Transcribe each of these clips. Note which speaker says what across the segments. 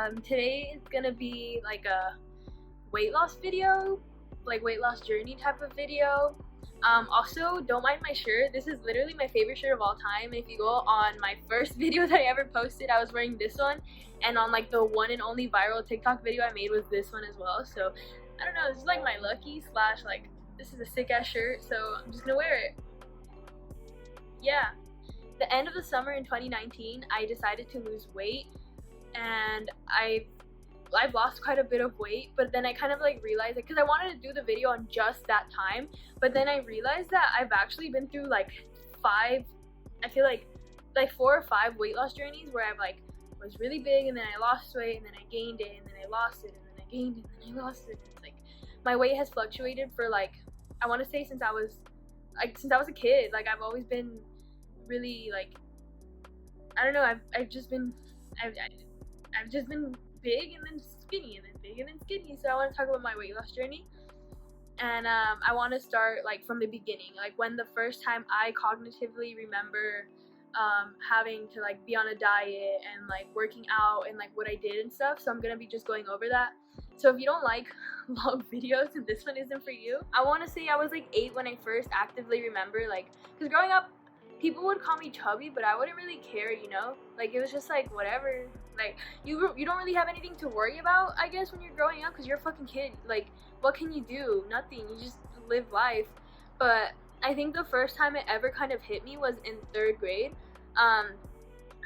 Speaker 1: Today is gonna be like a weight loss video, like weight loss journey type of video. Also, don't mind my shirt. This is literally my favorite shirt of all time. If you go on my first video that I ever posted, I was wearing this one, and on like the one and only viral TikTok video I made was this one as well. So I don't know, this is like my lucky slash like this is a sick ass shirt, so I'm just gonna wear it. Yeah. The end of the summer in 2019, I decided to lose weight, and I've lost quite a bit of weight, but then I kind of like realized it because I wanted to do the video on just that time, but then I realized that I've actually been through like I feel like 4 or 5 weight loss journeys where I've like was really big and then I lost weight and then I gained it and then I lost it and then I gained it and then I lost it. It's like my weight has fluctuated for like I want to say since I was a kid. Like I've always been really like I don't know. I've just been big and then skinny and then big and then skinny. So I want to talk about my weight loss journey, and I want to start like from the beginning, like when the first time I cognitively remember having to like be on a diet and like working out and like what I did and stuff. So I'm gonna be just going over that. So if you don't like long videos and this one isn't for you, I want to say I was like 8 when I first actively remember, like, because growing up people would call me chubby, but I wouldn't really care, you know? Like, it was just like, whatever. Like, you don't really have anything to worry about, I guess, when you're growing up, because you're a fucking kid. Like, what can you do? Nothing. You just live life. But I think the first time it ever kind of hit me was in 3rd grade. I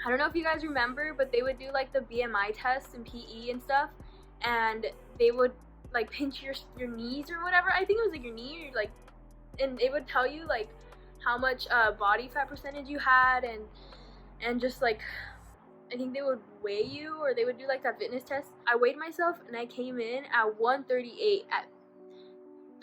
Speaker 1: don't know if you guys remember, but they would do, like, the BMI tests in PE and stuff, and they would, like, pinch your knees or whatever. I think it was, like, your knee, or, like, and they would tell you, like, how much body fat percentage you had, and just like I think they would weigh you, or they would do like that fitness test. I weighed myself and I came in at 138 at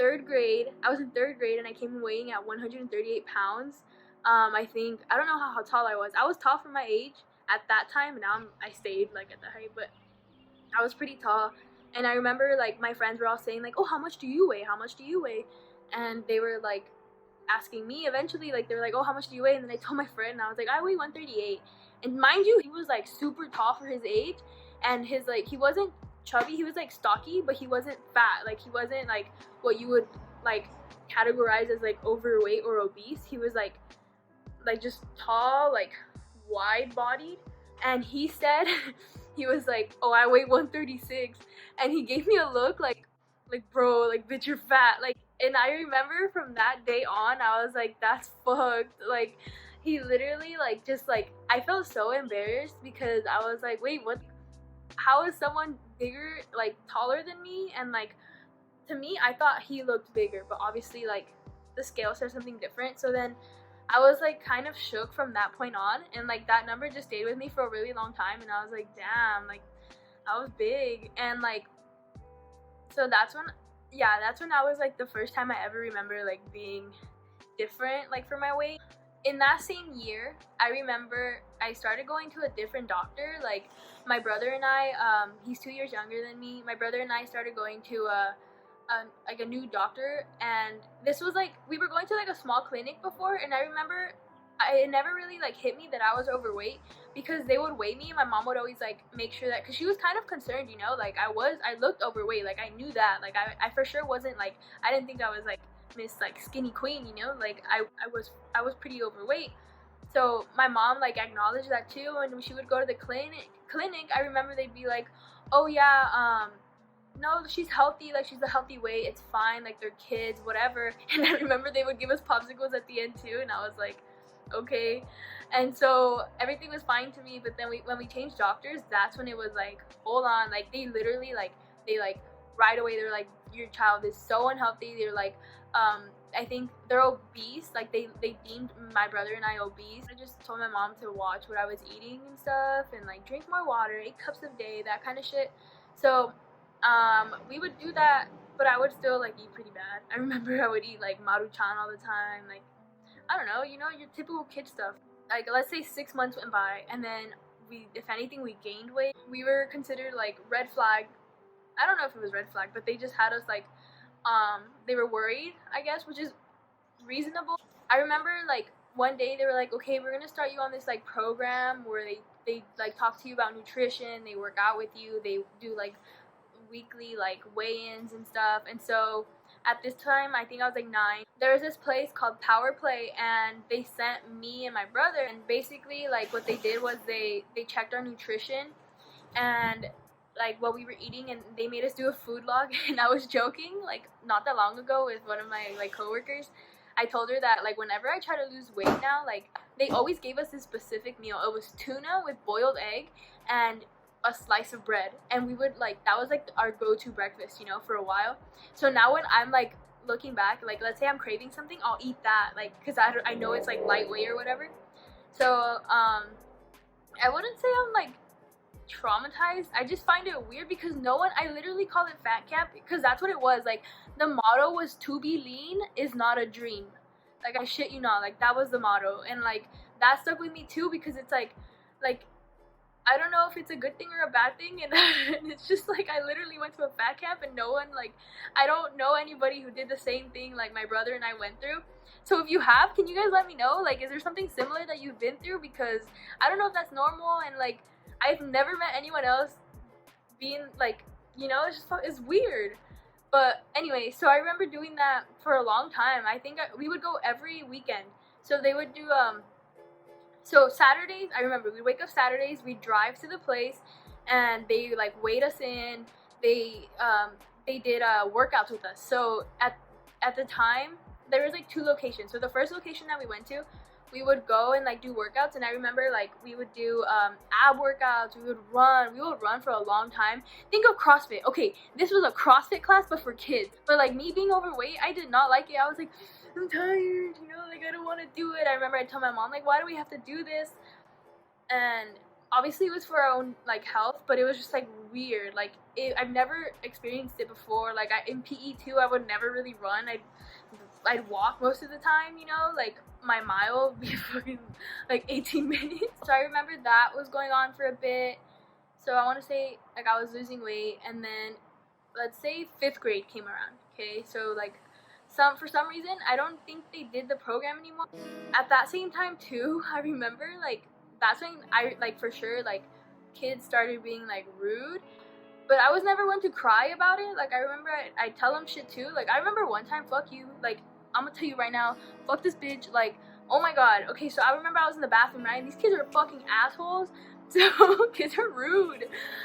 Speaker 1: 3rd grade. I was in 3rd grade and I came in weighing at 138 pounds. I don't know how tall I was. I was tall for my age at that time, and now I stayed like at the height, but I was pretty tall. And I remember like my friends were all saying like, oh, how much do you weigh? How much do you weigh? And they were like asking me eventually, like they were like, oh, how much do you weigh? And then I told my friend, and I was like, I weigh 138. And mind you, he was like super tall for his age, and his like he wasn't chubby, he was like stocky, but he wasn't fat. Like he wasn't like what you would like categorize as like overweight or obese. He was like just tall, like wide bodied. And he said he was like, oh, I weigh 136, and he gave me a look like bro, like bitch, you're fat. Like, and I remember from that day on, I was like, that's fucked. Like, he literally like just like I felt so embarrassed because I was like, wait, what? How is someone bigger, like taller than me? And like to me, I thought he looked bigger, but obviously like the scale said something different. So then I was like kind of shook from that point on, and like that number just stayed with me for a really long time. And I was like, damn, like I was big. And like so that's when I was like the first time I ever remember like being different like for my weight. In that same year, I remember I started going to a different doctor. Like my brother and I, he's 2 years younger than me. My brother and I started going to a new doctor, and this was like we were going to like a small clinic before, and I remember it never really like hit me that I was overweight, because they would weigh me and my mom would always like make sure that, because she was kind of concerned, you know, like I looked overweight, like I knew that, like I for sure wasn't like, I didn't think I was like Miss like skinny queen, you know, like I was pretty overweight. So my mom like acknowledged that too, and when she would go to the clinic, I remember they'd be like, oh yeah, no, she's healthy, like she's a healthy weight, it's fine, like they're kids, whatever. And I remember they would give us popsicles at the end too, and I was like, okay. And so everything was fine to me, but then when we changed doctors, that's when it was like, hold on, like they literally like right away they're like, your child is so unhealthy. They're like I think they're obese, like they deemed my brother and I obese. I just told my mom to watch what I was eating and stuff, and like drink more water, 8 cups a day, that kind of shit. So we would do that, but I would still like eat pretty bad. I remember I would eat like maruchan all the time, like I don't know, you know, your typical kid stuff. Like let's say 6 months went by, and then if anything, we gained weight. We were considered like red flag. I don't know if it was red flag, but they just had us like, they were worried, I guess, which is reasonable. I remember like one day they were like, okay, we're gonna start you on this like program where they like talk to you about nutrition, they work out with you, they do like weekly like weigh-ins and stuff. And so at this time, I think I was like 9, there was this place called Power Play, and they sent me and my brother, and basically like what they did was they checked our nutrition and like what we were eating, and they made us do a food log. And I was joking like not that long ago with one of my like coworkers. I told her that like whenever I try to lose weight now, like they always gave us this specific meal. It was tuna with boiled egg and a slice of bread, and we would like, that was like our go-to breakfast, you know, for a while. So now when I'm like looking back, like let's say I'm craving something, I'll eat that, like because I know it's like lightweight or whatever. So I wouldn't say I'm like traumatized. I just find it weird because no one, I literally call it fat camp because that's what it was. Like the motto was, to be lean is not a dream. Like I shit you not, like that was the motto. And like that stuck with me too, because it's like I don't know if it's a good thing or a bad thing, and it's just like I literally went to a fat camp and no one, like I don't know anybody who did the same thing like my brother and I went through. So if you have, can you guys let me know, like is there something similar that you've been through? Because I don't know if that's normal, and like I've never met anyone else being like, you know, it's just, it's weird. But anyway, so I remember doing that for a long time. I think we would go every weekend. So they would do so Saturdays, I remember we'd wake up Saturdays, we'd drive to the place, and they like weighed us in. They did workouts with us. So at the time there was like 2 locations. So the first location that we went to, we would go and like do workouts, and I remember like we would do ab workouts, we would run for a long time. Think of CrossFit. Okay, this was a CrossFit class but for kids. But like me being overweight, I did not like it. I was like, I'm tired, you know, like I don't want to do it. I remember I told my mom like, why do we have to do this? And obviously it was for our own like health, but it was just like weird. Like I've never experienced it before. Like in PE too, I would never really run. I'd walk most of the time, you know, like my mile would be fucking like 18 minutes. So I remember that was going on for a bit. So I want to say like I was losing weight, and then let's say 5th grade came around. Okay, so like for some reason I don't think they did the program anymore. At that same time too, I remember like that's when I like for sure like kids started being like rude. But I was never one to cry about it. Like I remember I tell them shit too. Like I remember one time, fuck you, like I'm gonna tell you right now, fuck this bitch, like, oh my god. Okay, so I remember I was in the bathroom, right? These kids are fucking assholes. So kids are rude.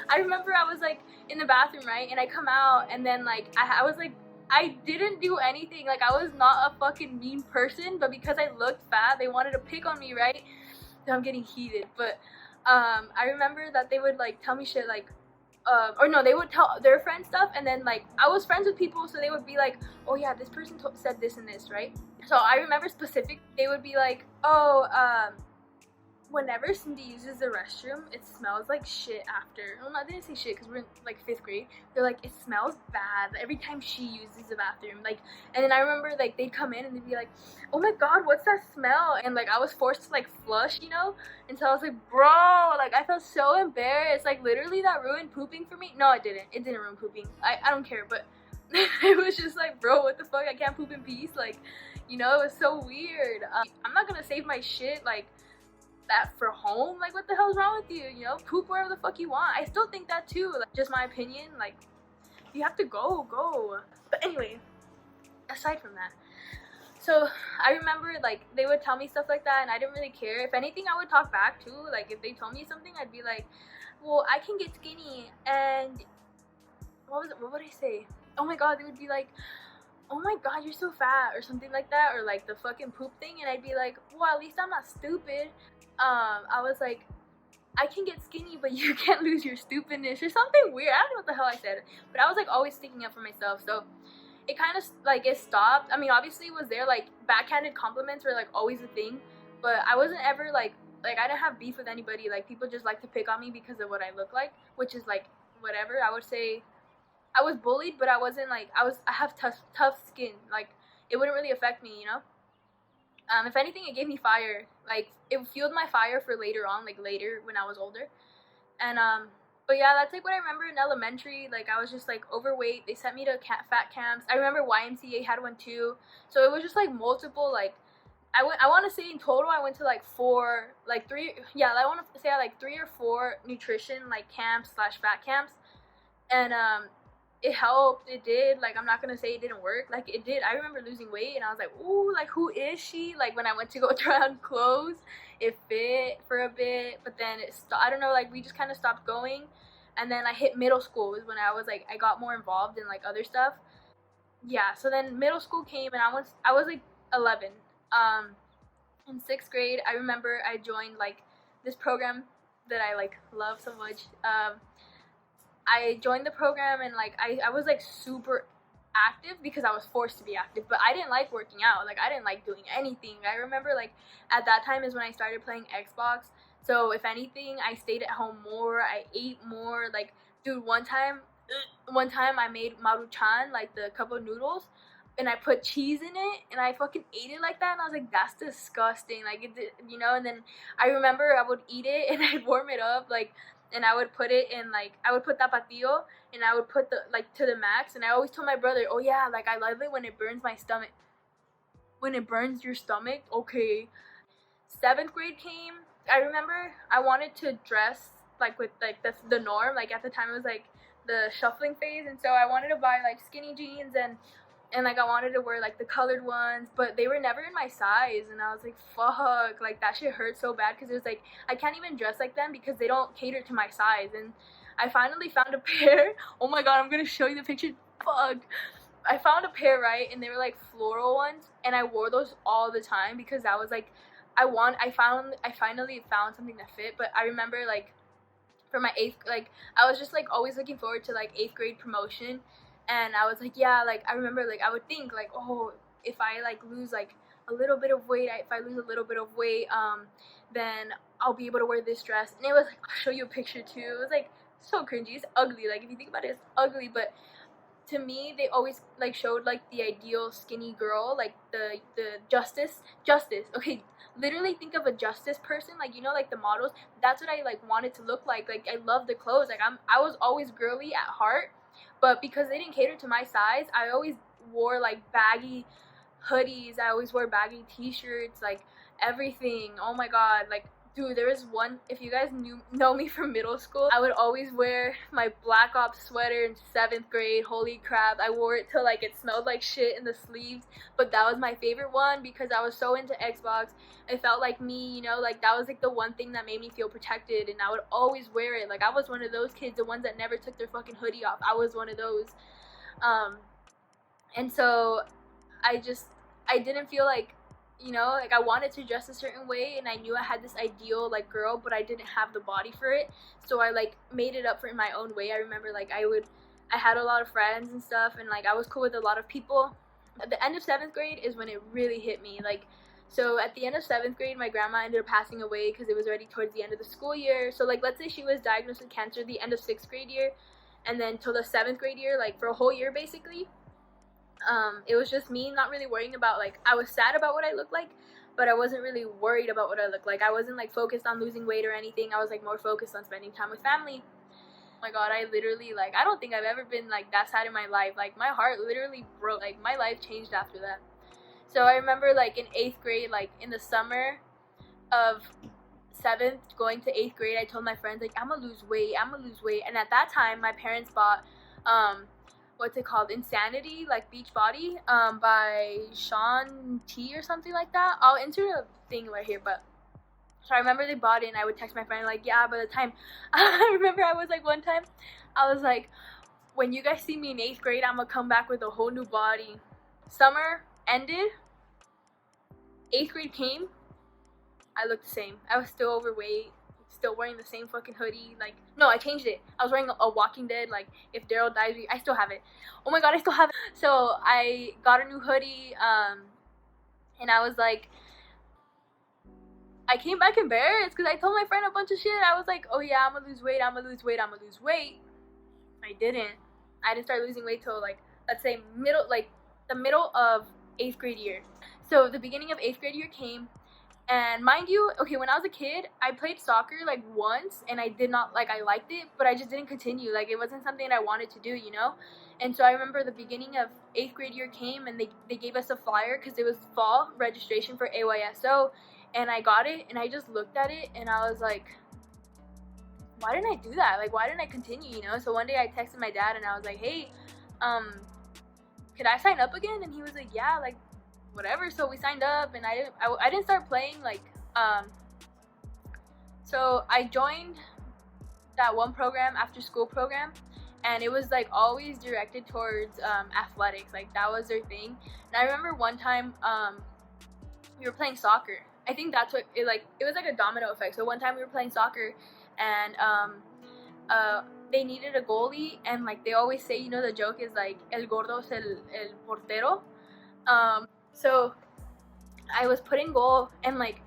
Speaker 1: I remember I was like in the bathroom, right? And I come out, and then like I was like, I didn't do anything. Like I was not a fucking mean person, but because I looked fat, they wanted to pick on me, right? So I'm getting heated. But I remember that they would like tell me shit like, or no, they would tell their friends stuff, and then like I was friends with people, so they would be like, oh yeah, this person said this and this, right? So I remember specific, they would be like, oh, whenever Cindy uses the restroom, it smells like shit after. Well, not, they didn't say shit because we're in like 5th grade. They're like, it smells bad every time she uses the bathroom. Like, and then I remember like they'd come in and they'd be like, oh my god, what's that smell? And like I was forced to like flush, you know? And so I was like, bro, like I felt so embarrassed. Like literally that ruined pooping for me. No, it didn't. It didn't ruin pooping. I don't care, but it was just like, bro, what the fuck? I can't poop in peace. Like, you know, it was so weird. I'm not gonna save my shit like that for home. Like what the hell's wrong with you? You know, poop wherever the fuck you want. I still think that too. Like, just my opinion. Like, you have to go. But anyway, aside from that, so I remember like they would tell me stuff like that, and I didn't really care. If anything, I would talk back too. Like if they told me something, I'd be like, well, I can get skinny. And what would I say? Oh my god, they would be like, oh my god, you're so fat, or something like that, or like the fucking poop thing. And I'd be like, well, at least I'm not stupid. I was like, I can get skinny, but you can't lose your stupidness, or something weird. I don't know what the hell I said, but I was like always sticking up for myself. So it kind of like it stopped. I mean, obviously it was there, like backhanded compliments were like always a thing, but I wasn't ever like I didn't have beef with anybody. Like people just like to pick on me because of what I look like, which is like whatever. I would say I was bullied, but I wasn't like I have tough skin. Like it wouldn't really affect me, you know. If anything, it gave me fire. Like it fueled my fire for later on, like later when I was older. And but yeah, that's like what I remember in elementary. Like I was just like overweight. They sent me to fat camps. I remember YMCA had one too. So it was just like multiple like I want to say in total I went to like I want to say like 3 or 4 nutrition like camps slash fat camps, and it helped. It did. Like, I'm not gonna say it didn't work. Like, it did. I remember losing weight, and I was like, ooh, like, who is she? Like, when I went to go try on clothes, it fit for a bit, but then I don't know, like, we just kind of stopped going. And then I hit middle school is when I was like, I got more involved in like other stuff. Yeah, so then middle school came, and I was like 11. Um, in 6th grade, I remember I joined like this program that I like love so much. I joined the program, and like I was like super active because I was forced to be active, but I didn't like working out. Like, I didn't like doing anything. I remember like at that time is when I started playing Xbox. So if anything, I stayed at home more. I ate more. Like, dude, one time I made maruchan, like the cup of noodles, and I put cheese in it, and I fucking ate it like that, and I was like, that's disgusting. Like, and then I remember I would eat it, and I'd warm it up, like, and I would put it in, like, I would put tapatio, and I would put the, like, to the max, and I always told my brother, oh yeah, like, I love it when it burns my stomach. When it burns your stomach, okay. 7th grade came. I remember I wanted to dress like with like the norm. Like, at the time it was like the shuffling phase, and so I wanted to buy like skinny jeans, and like I wanted to wear like the colored ones, but they were never in my size, and I was like, fuck, like that shit hurt so bad because it was like I can't even dress like them because they don't cater to my size. And I finally found a pair. Oh my god, I'm gonna show you the picture. Fuck. I found a pair, right, and they were like floral ones, and I wore those all the time because I was like, I finally found something that fit. But I remember like for my 8th, like I was just like always looking forward to like 8th grade promotion, and I was like, yeah, like I remember like I would think like, oh, if I like lose like a little bit of weight, if I lose a little bit of weight, then I'll be able to wear this dress. And it was like, I'll show you a picture too. It was like so cringy. It's ugly. Like, if you think about it, it's ugly, but to me they always like showed like the ideal skinny girl, like the justice, okay, literally think of a justice person, like, like the models. That's what I like wanted to look like I love the clothes, like I was always girly at heart, but because they didn't cater to my size, I always wore like baggy hoodies, I always wore baggy t-shirts, like everything. Oh my god, like, dude, there was one, if you guys know me from middle school, I would always wear my Black Ops sweater in 7th grade. Holy crap, I wore it till like it smelled like shit in the sleeves, but that was my favorite one because I was so into Xbox. It felt like me, like that was like the one thing that made me feel protected, and I would always wear it. Like, I was one of those kids, the ones that never took their fucking hoodie off. I was one of those. And so I didn't feel like, like I wanted to dress a certain way, and I knew I had this ideal like girl, but I didn't have the body for it. So I like made it up for in my own way. I remember like I had a lot of friends and stuff, and like I was cool with a lot of people. At the end of 7th grade is when it really hit me. Like, so at the end of 7th grade, my grandma ended up passing away because it was already towards the end of the school year. So like, let's say she was diagnosed with cancer the end of 6th grade year, and then till the 7th grade year, like for a whole year basically, it was just me not really worrying about, like, I was sad about what I looked like, but I wasn't really worried about what I looked like. I wasn't like focused on losing weight or anything. I was like more focused on spending time with family. Oh my god, I literally, like, I don't think I've ever been like that sad in my life. Like, my heart literally broke. Like, my life changed after that. So I remember like in 8th grade, like in the summer of 7th going to 8th grade, I told my friends like, I'm gonna lose weight, and at that time my parents bought what's it called, Insanity, like Beachbody, by Sean T or something like that. I'll insert a thing right here, but so I remember they bought it, and I would text my friend like, yeah, by the time I remember I was like, one time I was like, when you guys see me in 8th grade, I'm gonna come back with a whole new body. Summer ended, 8th grade came, I looked the same. I was still overweight, still wearing the same fucking hoodie. Like, no, I changed it. I was wearing a Walking Dead, like, if Daryl dies, I still have it. Oh my god, I still have it. So I got a new hoodie, and I was like, I came back embarrassed because I told my friend a bunch of shit. I was like, oh yeah, I'm gonna lose weight, I didn't. I didn't start losing weight till like, let's say the middle of 8th grade year. So the beginning of 8th grade year came, And mind you, okay, when I was a kid, I played soccer like once, and I did not like, I liked it, but I just didn't continue. Like, it wasn't something that I wanted to do, you know? And so I remember the beginning of 8th grade year came, and they gave us a flyer because it was fall registration for AYSO, and I got it, and I just looked at it, and I was like, why didn't I do that? Like, why didn't I continue, you know? So one day I texted my dad, and I was like, hey, could I sign up again? And he was like, yeah, like, whatever. So we signed up, and I didn't start playing, like, so I joined that one program, after school program, and it was like always directed towards athletics. Like, that was their thing. And I remember one time we were playing soccer. I think that's what it was like a domino effect. So one time we were playing soccer, and they needed a goalie, and like they always say, you know, the joke is like el gordo es el portero. So I was put in goal, and like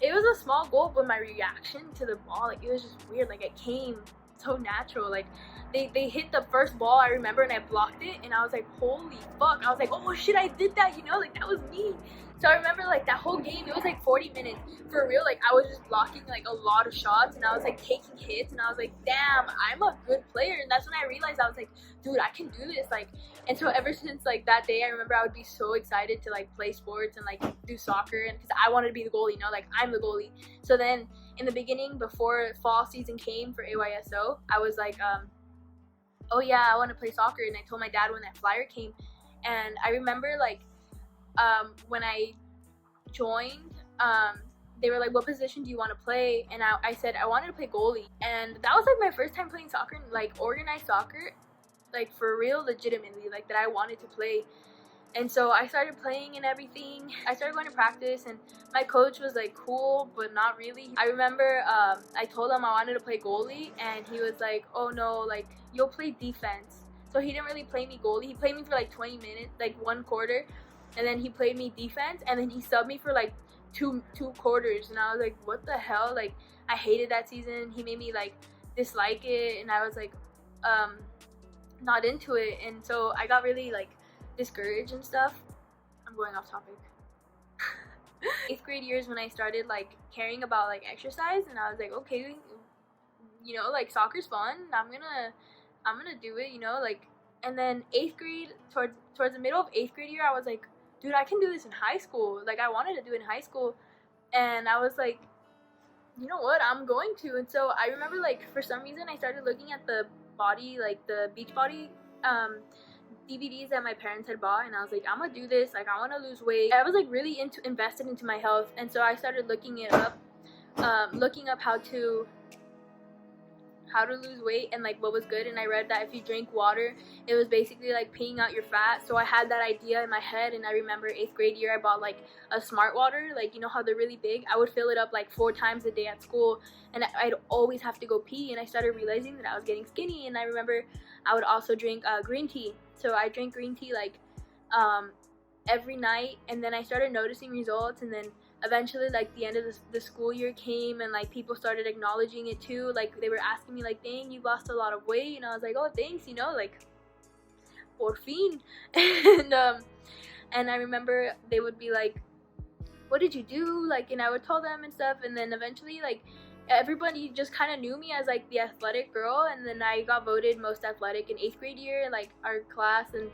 Speaker 1: it was a small goal, but my reaction to the ball, like, it was just weird. Like, it came so natural. Like, they hit the first ball, I remember, and I blocked it, and I was like, holy fuck. I was like, oh shit, I did that, you know, like, that was me. So I remember, like, that whole game, it was like 40 minutes for real. Like, I was just blocking like a lot of shots, and I was like taking hits, and I was like, damn, I'm a good player. And that's when I realized, I was like, dude, I can do this. Like, and so ever since like that day, I remember I would be so excited to like play sports and like do soccer, and because I wanted to be the goalie, you know, like, I'm the goalie. So then in the beginning, before fall season came for AYSO, I was like, oh yeah, I want to play soccer. And I told my dad when that flyer came, and I remember like when I joined, they were like, what position do you want to play? And I said I wanted to play goalie, and that was like my first time playing soccer, like organized soccer, like for real, legitimately, like that I wanted to play. And so I started playing and everything. I started going to practice, and my coach was like cool, but not really. I remember I told him I wanted to play goalie, and he was like, oh no, like, you'll play defense. So he didn't really play me goalie. He played me for like 20 minutes, like one quarter, and then he played me defense, and then he subbed me for like two quarters. And I was like, what the hell? Like, I hated that season. He made me like dislike it, and I was like not into it. And so I got really like discouraged and stuff. I'm going off topic. 8th grade years when I started like caring about like exercise, and I was like, okay, you know, like, soccer's fun, I'm gonna do it, you know, like. And then 8th grade, towards the middle of 8th grade year, I was like, dude, I can do this in high school. Like, I wanted to do it in high school, and I was like, you know what, I'm going to. And so I remember, like, for some reason I started looking at the body, like the Beachbody DVDs that my parents had bought, and I was like, I'm gonna do this. Like, I want to lose weight. I was like really invested into my health, and so I started looking it up, looking up how to lose weight and like what was good. And I read that if you drink water, it was basically like peeing out your fat. So I had that idea in my head, and I remember 8th grade year I bought like a smart water, like, you know how they're really big. I would fill it up like 4 times a day at school, and I'd always have to go pee. And I started realizing that I was getting skinny. And I remember I would also drink green tea. So I drank green tea like every night, and then I started noticing results. And then eventually, like, the end of the school year came, and like people started acknowledging it too. Like, they were asking me like, dang, you lost a lot of weight. And I was like, oh, thanks, you know, like, por fin. And I remember they would be like, what did you do? Like, and I would tell them and stuff. And then eventually, like, everybody just kind of knew me as like the athletic girl. And then I got voted most athletic in 8th grade year in like our class. And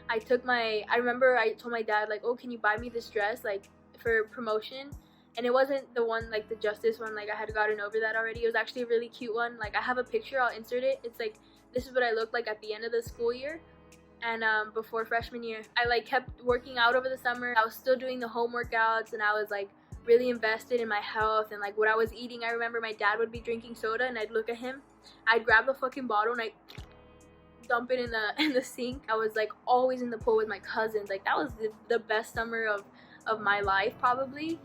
Speaker 1: I remember I told my dad like, oh, can you buy me this dress like for promotion? And it wasn't the one like the Justice one, like I had gotten over that already. It was actually a really cute one. Like, I have a picture, I'll insert it. It's like, this is what I looked like at the end of the school year, and before freshman year. I like kept working out over the summer. I was still doing the home workouts, and I was like really invested in my health and like what I was eating. I remember my dad would be drinking soda, and I'd look at him, I'd grab the fucking bottle and I dump it in the sink. I was like always in the pool with my cousins. Like, that was the best summer of my life probably,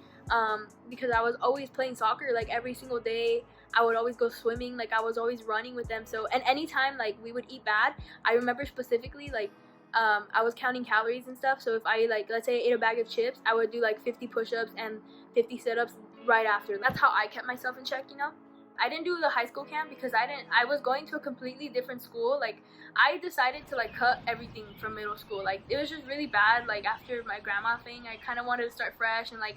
Speaker 1: because I was always playing soccer like every single day. I would always go swimming, like I was always running with them. So, and anytime like we would eat bad, I remember specifically like I was counting calories and stuff. So if I like, let's say I ate a bag of chips, I would do like 50 push-ups and 50 sit-ups right after. That's how I kept myself in check, you know. I didn't do the high school camp because I was going to a completely different school. Like, I decided to like cut everything from middle school. Like, it was just really bad. Like, after my grandma thing, I kind of wanted to start fresh and like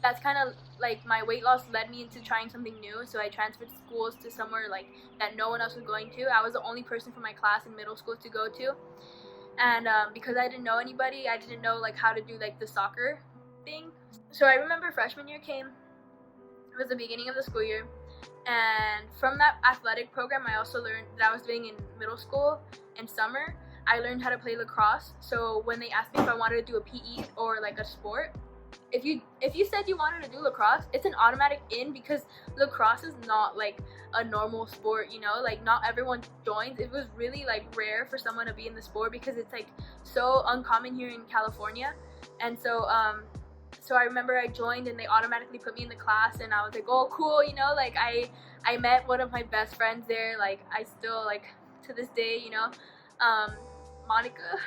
Speaker 1: that's kind of like my weight loss led me into trying something new. So I transferred schools to somewhere like that no one else was going to. I was the only person from my class in middle school to go to, and because I didn't know anybody, I didn't know like how to do like the soccer thing. So I remember freshman year came. It was the beginning of the school year, and from that athletic program I also learned that I was doing in middle school and summer, I learned how to play lacrosse. So when they asked me if I wanted to do a PE or like a sport, if you said you wanted to do lacrosse, it's an automatic in, because lacrosse is not like a normal sport, you know, like not everyone joins. It was really like rare for someone to be in the sport because it's like so uncommon here in California. And so so I remember I joined and they automatically put me in the class, and I was like, oh cool, you know, like I met one of my best friends there. Like I still, like to this day, you know, Monica.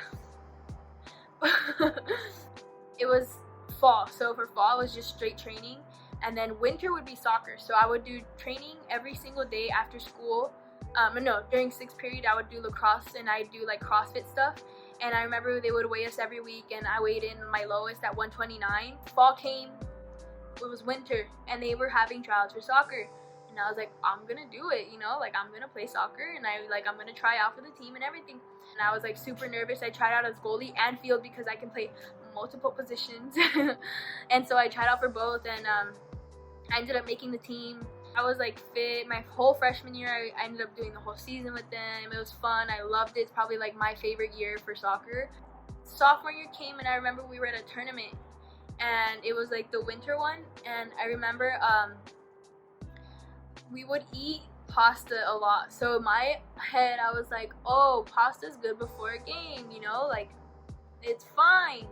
Speaker 1: It was fall, so for fall it was just straight training, and then winter would be soccer. So I would do training every single day after school. No, during sixth period I would do lacrosse, and I'd do like CrossFit stuff. And I remember they would weigh us every week, and I weighed in my lowest at 129. Fall came, it was winter, and they were having tryouts for soccer. And I was like, I'm gonna do it, you know, like I'm gonna play soccer, and I'm gonna try out for the team and everything. And I was like super nervous. I tried out as goalie and field because I can play multiple positions. And so I tried out for both, and I ended up making the team. I was like fit my whole freshman year. I ended up doing the whole season with them. It was fun. I loved it. It's probably like my favorite year for soccer. Sophomore year came, and I remember we were at a tournament, and it was like the winter one. And I remember we would eat pasta a lot. So in my head I was like, oh, pasta's good before a game, you know, like it's fine.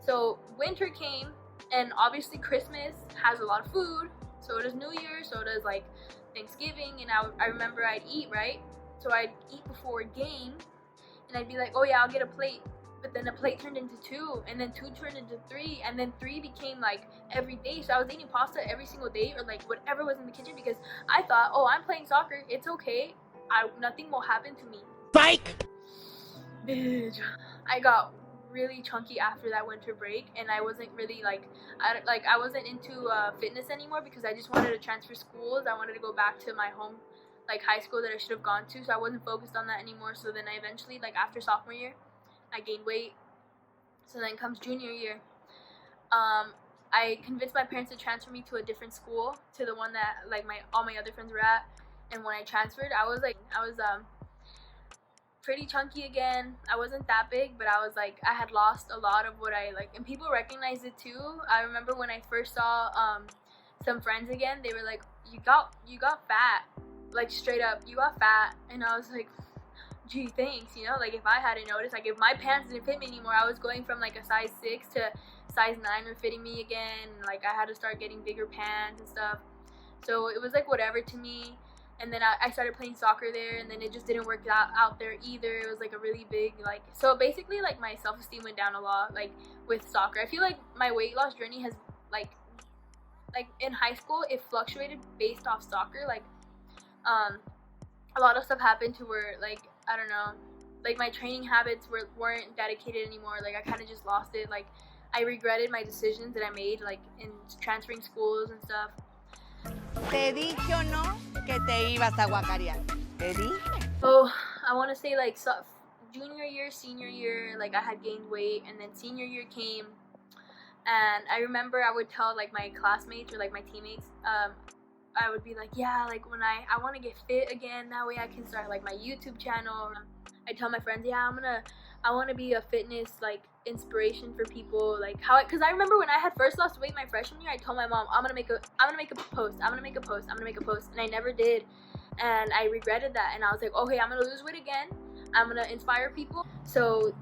Speaker 1: So winter came, and obviously Christmas has a lot of food. So does New Year, so does like Thanksgiving. And I remember I'd eat, right? So I'd eat before a game, and I'd be like, oh yeah, I'll get a plate. But then a plate turned into 2, and then 2 turned into 3, and then 3 became like every day. So I was eating pasta every single day, or like whatever was in the kitchen, because I thought, oh, I'm playing soccer, it's okay, nothing will happen to me. Spike! Bitch. I got really chunky after that winter break, and I wasn't really like I wasn't into fitness anymore, because I just wanted to transfer schools. I wanted to go back to my home, like high school that I should have gone to. So I wasn't focused on that anymore. So then I eventually, like after sophomore year, I gained weight. So then comes junior year, I convinced my parents to transfer me to a different school, to the one that like all my other friends were at. And when I transferred, I was pretty chunky again. I wasn't that big, but I was like, I had lost a lot of what I like, and people recognized it too. I remember when I first saw some friends again, they were like, you got fat, like straight up, you got fat. And I was like, gee, thanks, you know, like if I hadn't noticed, like if my pants didn't fit me anymore, I was going from like a size 6 to size 9 were fitting me again. Like I had to start getting bigger pants and stuff. So it was like whatever to me. And then I started playing soccer there, and then it just didn't work out there either. It was like a really big, like, so basically like my self-esteem went down a lot, like with soccer. I feel like my weight loss journey has like in high school it fluctuated based off soccer. Like a lot of stuff happened to where, like, I don't know, like my training habits weren't dedicated anymore. Like I kind of just lost it. Like I regretted my decisions that I made, like in transferring schools and stuff.
Speaker 2: Te dije o no que te ibas a guacarear. Te dije.
Speaker 1: So I want to say like junior year, senior year, like I had gained weight, and then senior year came, and I remember I would tell like my classmates or like my teammates, I would be like, yeah, like when I want to get fit again, that way I can start like my YouTube channel. I tell my friends, yeah, I want to be a fitness like inspiration for people, like because I remember when I had first lost weight my freshman year, I told my mom, I'm gonna make a post, and I never did, and I regretted that. And I was like, okay, I'm gonna lose weight again, I'm gonna inspire people. So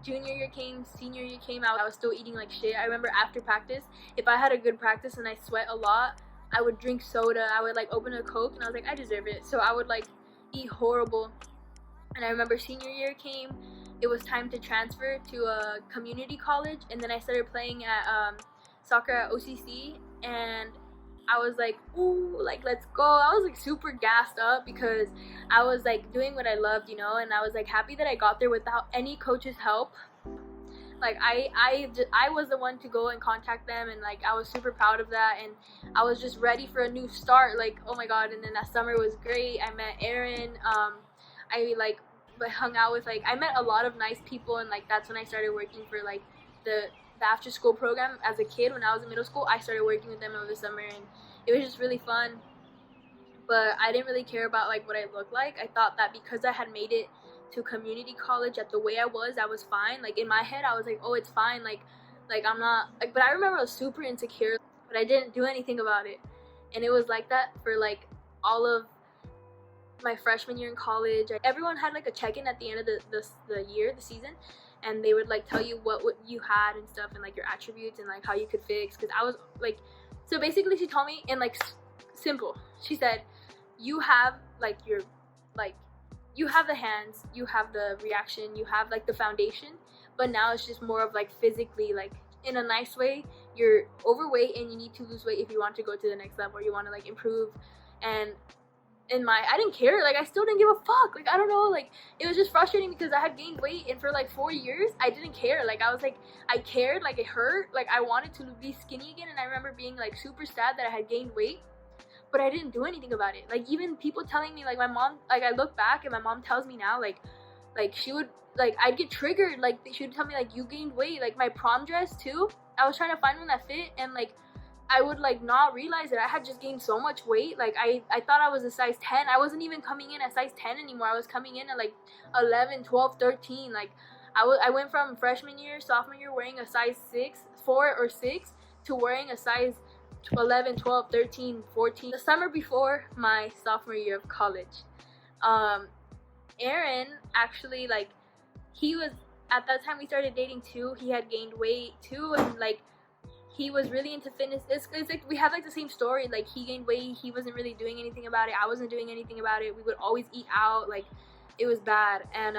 Speaker 1: junior year came, senior year came, I was still eating like shit. I remember after practice, if I had a good practice and I sweat a lot, I would drink soda. I would like open a Coke, and I was like, I deserve it. So I would like eat horrible. And I remember senior year came, it was time to transfer to a community college, and then I started playing at soccer at OCC, and I was like, ooh, like let's go. I was like super gassed up because I was like doing what I loved, you know, and I was like happy that I got there without any coach's help. Like I was the one to go and contact them, and like I was super proud of that, and I was just ready for a new start. Like, oh my god. And then that summer was great. I met Aaron. I like hung out with, like, I met a lot of nice people, and like that's when I started working for like the after school program as a kid. When I was in middle school, I started working with them over the summer, and it was just really fun. But I didn't really care about like what I looked like. I thought that because I had made it to community college at the way I was fine. Like in my head I was like, oh, it's fine, like I'm not like, but I remember I was super insecure, but I didn't do anything about it. And it was like that for like all of my freshman year in college. Everyone had like a check-in at the end of the season, and they would like tell you what you had and stuff, and like your attributes and like how you could fix. Because I was like, so basically she told me in like simple, she said, you have like your like you have the hands, you have the reaction, you have like the foundation, but now it's just more of like physically, like in a nice way, you're overweight and you need to lose weight if you want to go to the next level, or you want to like improve. And I didn't care, like I still didn't give a fuck, like I don't know, like it was just frustrating because I had gained weight, and for like 4 years I didn't care. Like I was like, I cared, like it hurt, like I wanted to be skinny again. And I remember being like super sad that I had gained weight, but I didn't do anything about it. Like even people telling me, like my mom, like I look back and my mom tells me now, like she would, like I'd get triggered, like she would tell me like, you gained weight. Like my prom dress too, I was trying to find one that fit, and like I would like not realize that I had just gained so much weight. Like I thought I was a size 10. I wasn't even coming in at size 10 anymore. I was coming in at like 11, 12, 13. Like I went from freshman year, sophomore year wearing a size 4 or 6 to wearing a size 11, 12, 13, 14. The summer before my sophomore year of college, Aaron actually, like, he was, at that time we started dating too. He had gained weight too, and like he was really into fitness. It's like we have like the same story. Like he gained weight, he wasn't really doing anything about it, I wasn't doing anything about it. We would always eat out, like it was bad. And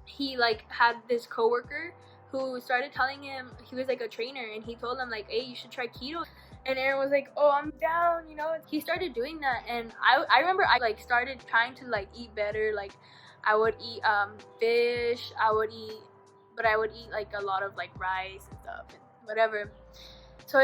Speaker 1: he like had this coworker who started telling him, he was like a trainer, and he told him like, hey, you should try keto. And Aaron was like, oh, I'm down, you know. He started doing that, and I remember I like started trying to like eat better. Like I would eat fish, I would eat like a lot of like rice and stuff and whatever. So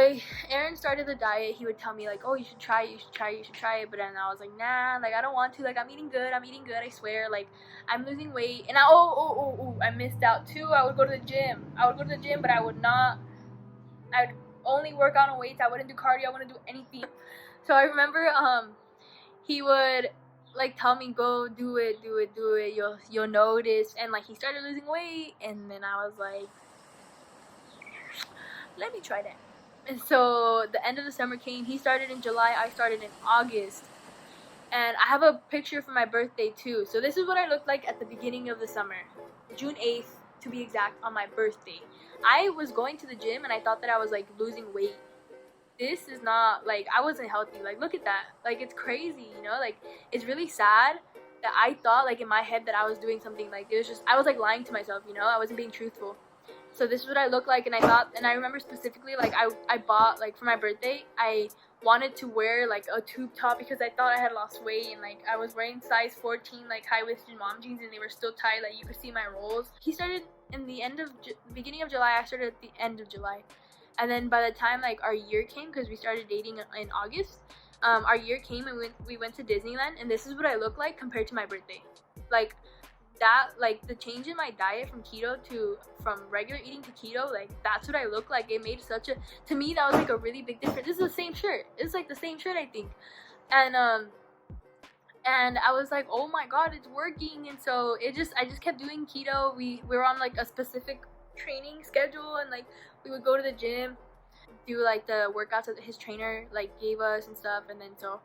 Speaker 1: Aaron started the diet. He would tell me like, oh, you should try it, but then I was like, nah, like I don't want to. Like I'm eating good, I swear. Like I'm losing weight. And I missed out too. I would go to the gym, but I would only work out on weights. I wouldn't do cardio, I wouldn't do anything. So I remember he would like tell me, go do it, you'll notice. And like he started losing weight, and then I was like, let me try that. And so the end of the summer came. He started in July, I started in August. And I have a picture for my birthday too. So this is what I looked like at the beginning of the summer, June 8th to be exact, on my birthday. I was going to the gym and I thought that I was like losing weight. This is not, like, I wasn't healthy. Like, look at that. Like, it's crazy, you know? Like, it's really sad that I thought, like, in my head that I was doing something. Like, it was just, I was like lying to myself, you know? I wasn't being truthful. So this is what I look like, and I thought, and I remember specifically, like, I bought, like, for my birthday, I wanted to wear like a tube top because I thought I had lost weight, and like I was wearing size 14 like high-waisted mom jeans, and they were still tight, like you could see my rolls. He started in the beginning of July, I started at the end of July. And then by the time like our year came, because we started dating in August, our year came and we went to Disneyland, and this is what I look like compared to my birthday. Like that, like the change in my diet from regular eating to keto, like that's what I look like. It made such a, to me that was like a really big difference. This is the same shirt. It's like the same shirt, I think. And I was like, oh my god, it's working. And so I just kept doing keto. We were on like a specific training schedule, and like we would go to the gym, do like the workouts that his trainer like gave us and stuff. And then so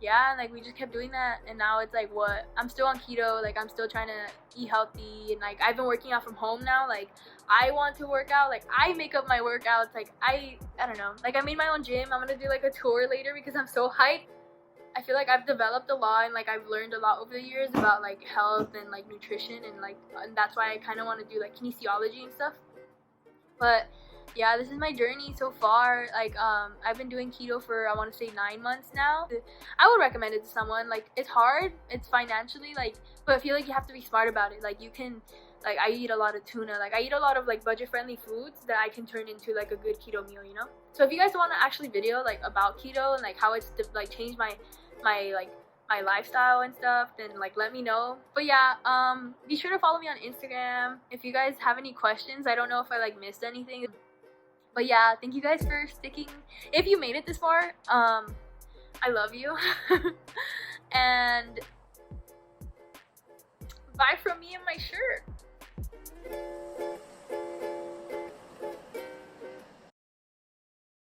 Speaker 1: yeah, like we just kept doing that, and now it's like, what, I'm still on keto, like I'm still trying to eat healthy, and like I've been working out from home now. Like I want to work out, like I make up my workouts, like I don't know, like I made my own gym. I'm gonna do like a tour later because I'm so hyped. I feel like I've developed a lot, and like I've learned a lot over the years about like health and like nutrition, and that's why I kind of want to do like kinesiology and stuff. But yeah, this is my journey so far. Like I've been doing keto for, I want to say 9 months now. I would recommend it to someone. Like it's hard, it's financially, like, but I feel like you have to be smart about it. Like you can Like I eat a lot of tuna. Like I eat a lot of like budget-friendly foods that I can turn into like a good keto meal, you know? So if you guys want to actually video like about keto and like how it's like changed my lifestyle and stuff, then like let me know. But yeah, be sure to follow me on Instagram if you guys have any questions. I don't know if I like missed anything. But yeah, thank you guys for sticking. If you made it this far, I love you. And bye from me and my shirt.